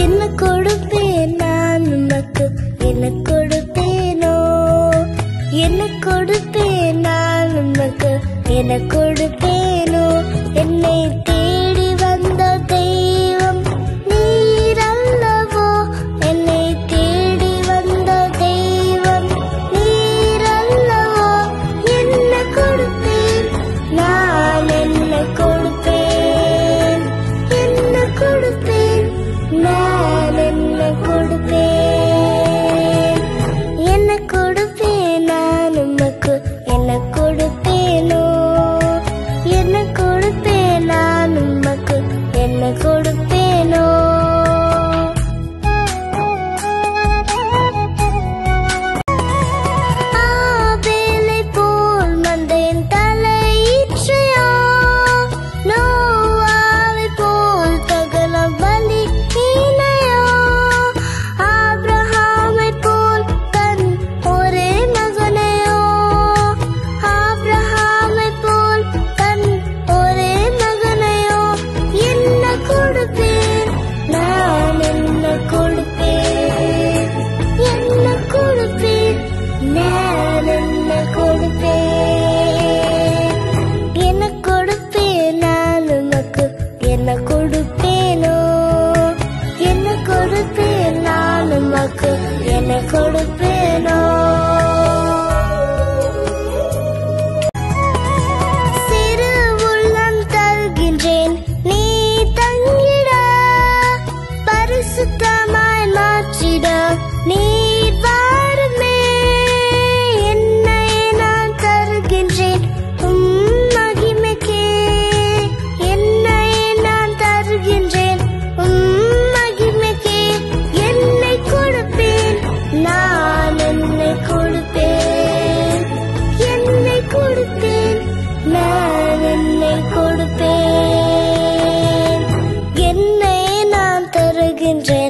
என்ன கொடுப்பேன் நான் உமக்கு, என்ன கொடுப்பேனோ, என்ன கொடுப்பேன் நான் உமக்கு, என்ன கொடுப்பேனோ. என்னை தேடி வந்த தெய்வம் நீர் அல்லவோ, என்னை தேடி வந்த தெய்வம் நீர் அல்லவோ. என்ன கொடுப்பேன் நான், என்ன கொடுப்பேன், என்ன கொடுப்பேன் நான், என்ன கொடுப்பேன். என்ன கொடுப்பேன் நான் உமக்கு, என்ன கொடுப்பேனோ, என்ன கொடுப்பேன் நான் உமக்கு, என்ன கொடுப்பேனோ. ஆபேலை போல் மந்தையின் தலையீற்றையோ, நோவாவை போல் தகன பலி ஈனையோ, ஆபிரகாமை போல் தன் ஒரே மகனையோ, ஆபிரகாமை போல் தன் ஒரே மகனையோ. என்ன கொடுப்பேன் நான், என்ன கொடுப்பேன், என்ன கொடுப்பேன் நான், என்ன கொடுப்பேன். என்ன கொடுப்பேன் நான் உமக்கு, என்ன கொடுப்பேனோ, என்ன கொடுப்பேன் நான் உமக்கு, என்ன கொடுப்பேனோ. சிறு உள்ளம் தருகின்றேன் நீ தங்கிட, பரிசுத்தமாய் மாற்றிட நீர் வாருமே. என்னை நான் தருகின்றேன் உம் மகிமைக்கே, என்னை நான் தருகின்றேன் உம் மகிமைக்கே. என்னை கொடுப்பேன் நான், என்னை கொடுப்பேன், என்னை கொடுப்பேன் நான், என்னை கொடுப்பேன். என்னை நான் தருகின்றேன்